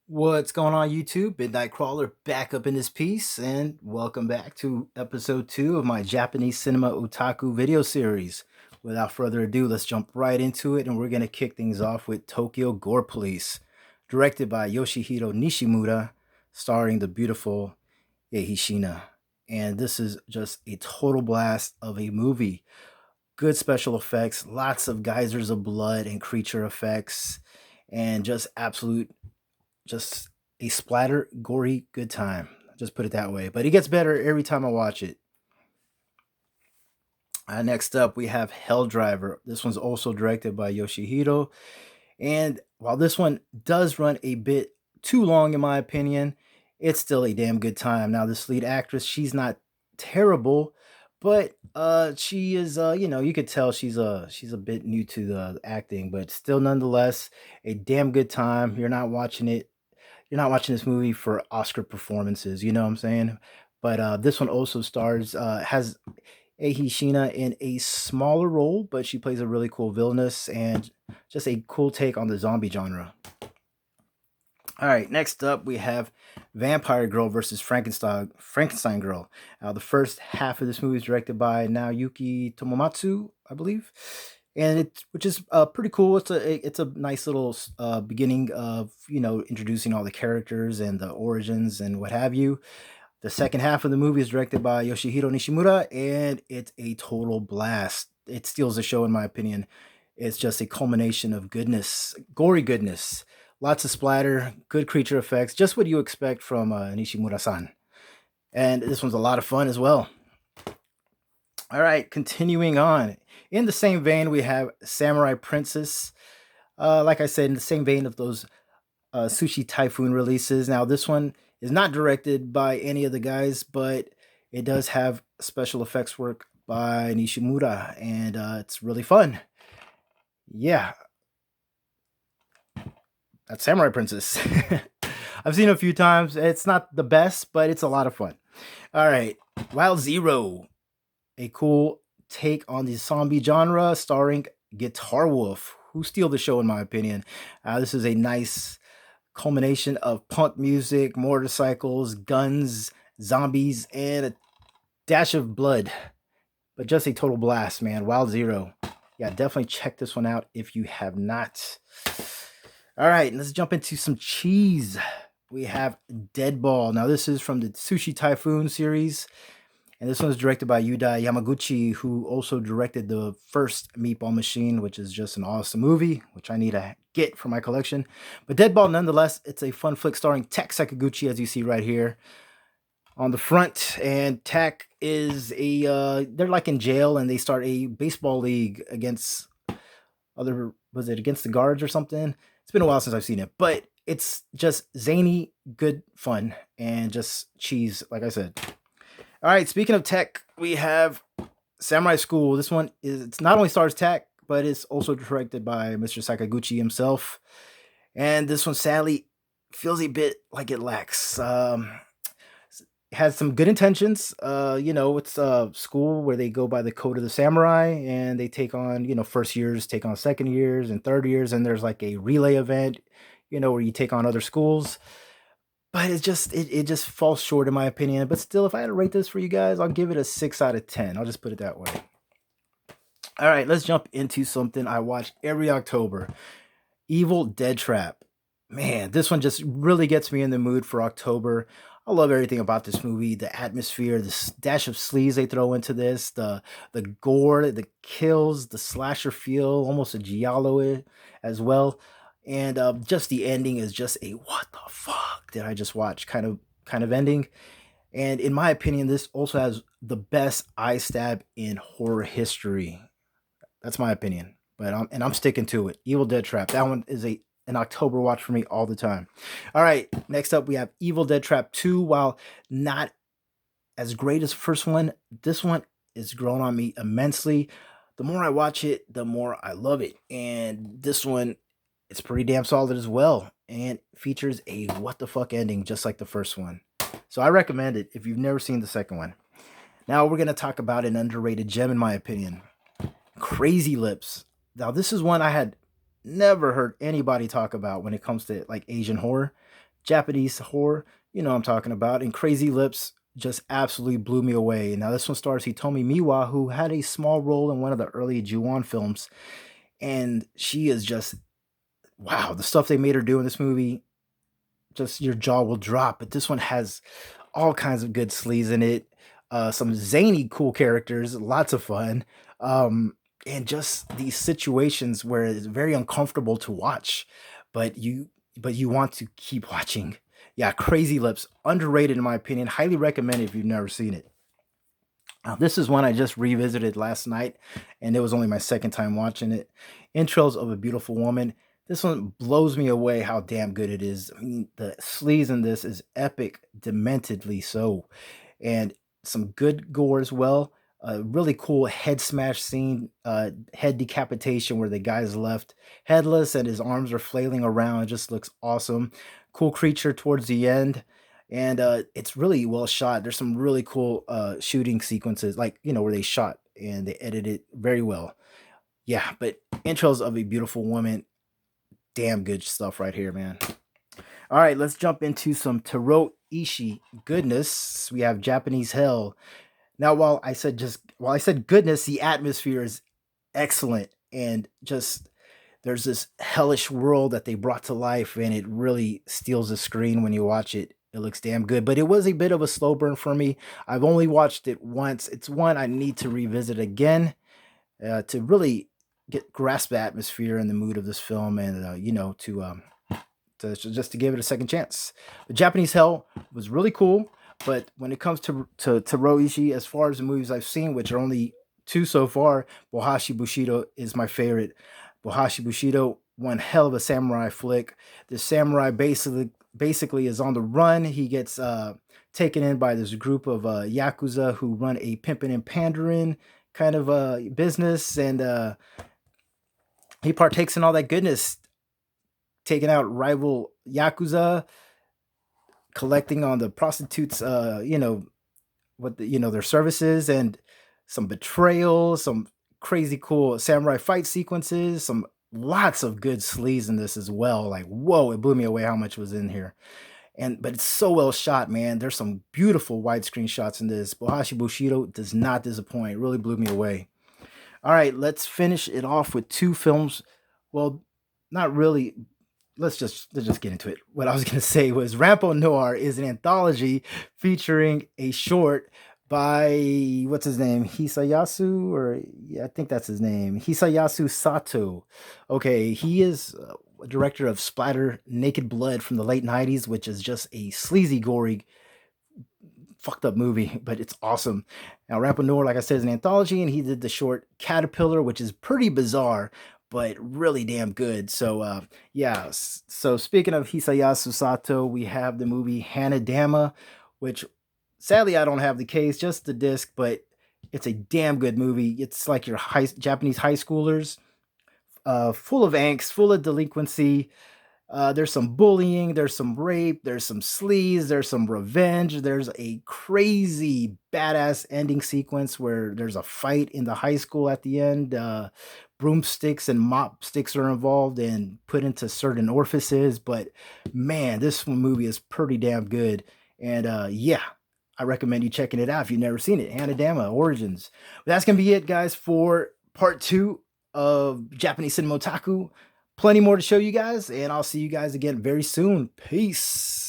What's going on, YouTube? Midnitekrawlr back up in this piece, and welcome back to episode 2 of my Japanese Cinema Otaku video series. Without further ado, let's jump right into it, and we're going to kick things off with Tokyo Gore Police, directed by Yoshihiro Nishimura, starring the beautiful Eihishina. And this is just a total blast of a movie. Good special effects, lots of geysers of blood and creature effects, and just a splatter, gory, good time. Just put it that way. But it gets better every time I watch it. Next up, we have Helldriver. This one's also directed by Yoshihiro. And while this one does run a bit too long, in my opinion, it's still a damn good time. Now, this lead actress, she's not terrible, but she is, you could tell she's a bit new to the acting, but still, nonetheless, a damn good time. You're not watching this movie for Oscar performances, you know what I'm saying? But this one also has Eiji Shina in a smaller role, but she plays a really cool villainess and just a cool take on the zombie genre. All right, next up we have Vampire Girl versus Frankenstein Girl. The first half of this movie is directed by Naoyuki Tomomatsu, I believe, and which is pretty cool. It's a nice little beginning of introducing all the characters and the origins and what have you. The second half of the movie is directed by Yoshihiro Nishimura, and it's a total blast. It steals the show, in my opinion. It's just a culmination of goodness, gory goodness, lots of splatter, good creature effects, just what you expect from Nishimura-san. And this one's a lot of fun as well. All right, continuing on. In the same vein, we have Samurai Princess. Like I said, in the same vein of those Sushi Typhoon releases. Now, this one is not directed by any of the guys, but it does have special effects work by Nishimura, and it's really fun. Yeah, that's Samurai Princess. I've seen it a few times. It's not the best, but it's a lot of fun. All right, Wild Zero, a cool take on the zombie genre, starring Guitar Wolf, who steal the show in my opinion. This is a nice culmination of punk music, motorcycles, guns, zombies, and a dash of blood. But just a total blast, man. Wild Zero. Yeah, definitely check this one out if you have not. All right, let's jump into some cheese. We have Deadball. Now, this is from the Sushi Typhoon series. And this one is directed by Yuda Yamaguchi, who also directed the first Meatball Machine, which is just an awesome movie, which I need to get for my collection. But Deadball, nonetheless, it's a fun flick starring Tak Sakaguchi, as you see right here on the front. And Tak is they're like in jail, and they start a baseball league against against the guards or something? It's been a while since I've seen it, but it's just zany, good fun, and just cheese, like I said. All right, speaking of tech, we have Samurai School. This one it's not only stars tech, but it's also directed by Mr. Sakaguchi himself. And this one sadly feels a bit like it lacks. It has some good intentions. It's a school where they go by the code of the samurai, and they take on, first years take on second years and third years, and there's like a relay event, where you take on other schools. But it just falls short in my opinion. But still, if I had to rate this for you guys, I'll give it a 6 out of 10. I'll just put it that way. All right, let's jump into something I watch every October. Evil Dead Trap. Man, this one just really gets me in the mood for October. I love everything about this movie. The atmosphere, the dash of sleaze they throw into this, the gore, the kills, the slasher feel, almost a giallo as well. And just the ending is just a what the fuck did I just watch kind of ending. And in my opinion, this also has the best eye stab in horror history. That's my opinion, but I'm sticking to it. Evil Dead Trap. That one is an October watch for me all the time. All right, next up we have Evil Dead Trap 2. While not as great as the first one, this one is grown on me immensely. The more I watch it, the more I love it. And this one, it's pretty damn solid as well, and features a what the fuck ending just like the first one. So I recommend it if you've never seen the second one. Now we're going to talk about an underrated gem in my opinion. Crazy Lips. Now, this is one I had never heard anybody talk about when it comes to like Asian horror. Japanese horror, you know what I'm talking about. And Crazy Lips just absolutely blew me away. Now, this one stars Hitomi Miwa, who had a small role in one of the early Ju-on films. And she is just, wow, the stuff they made her do in this movie, just your jaw will drop. But this one has all kinds of good sleaze in it, some zany, cool characters, lots of fun. Um, and just these situations where it's very uncomfortable to watch, but you want to keep watching. Yeah, Crazy Lips, underrated in my opinion. Highly recommend it if you've never seen it. This is one I just revisited last night, and it was only my second time watching it. Intros of a Beautiful Woman. This one blows me away how damn good it is. I mean, the sleaze in this is epic, dementedly so, and some good gore as well. A really cool head smash scene, head decapitation where the guy's left headless and his arms are flailing around. It just looks awesome. Cool creature towards the end, and it's really well shot. There's some really cool shooting sequences, like where they shot and they edited it very well. Yeah, but intros of a beautiful woman, damn good stuff right here, man. All right, let's jump into some Taro Ishii goodness. We have Japanese Hell. Now, while I said goodness, the atmosphere is excellent, and just there's this hellish world that they brought to life, and it really steals the screen when you watch it. It looks damn good, but it was a bit of a slow burn for me. I've only watched it once. It's one I need to revisit again to really get grasp the atmosphere and the mood of this film, and just to give it a second chance. The Japanese Hell was really cool, but when it comes to Roishi, as far as the movies I've seen, which are only two so far, Wahashi Bushido is my favorite. Wahashi Bushido, one hell of a samurai flick. The samurai basically is on the run. He gets taken in by this group of yakuza who run a pimping and pandering kind of business, and he partakes in all that goodness, taking out rival yakuza, collecting on the prostitutes, their services, and some betrayal, some crazy cool samurai fight sequences, some lots of good sleaze in this as well. Like, whoa, it blew me away how much was in here. But it's so well shot, man. There's some beautiful widescreen shots in this. Bohashi Bushido does not disappoint. It really blew me away. All right, let's finish it off with two films. Well, not really. Let's just get into it. What I was gonna say was Rampo Noir is an anthology featuring a short by what's his name, Hisayasu, or yeah, I think that's his name, Hisayasu Sato. Okay, he is a director of Splatter Naked Blood from the late '90s, which is just a sleazy, gory, fucked up movie, but it's awesome. Now, Rampo Noir, like I said, is an anthology, and he did the short Caterpillar, which is pretty bizarre, but really damn good. So, yeah. So, speaking of Hisayasu Sato, we have the movie Hanna Damma, which sadly I don't have the case, just the disc, but it's a damn good movie. It's like your Japanese high schoolers, full of angst, full of delinquency, there's some bullying, there's some rape, there's some sleaze, there's some revenge, there's a crazy badass ending sequence where there's a fight in the high school at the end. Broomsticks and mop sticks are involved and put into certain orifices. But man, this movie is pretty damn good. And yeah, I recommend you checking it out if you've never seen it. Hanna Damma Origins. But that's going to be it, guys, for part 2 of Japanese Cinema Otaku. Plenty more to show you guys, and I'll see you guys again very soon. Peace.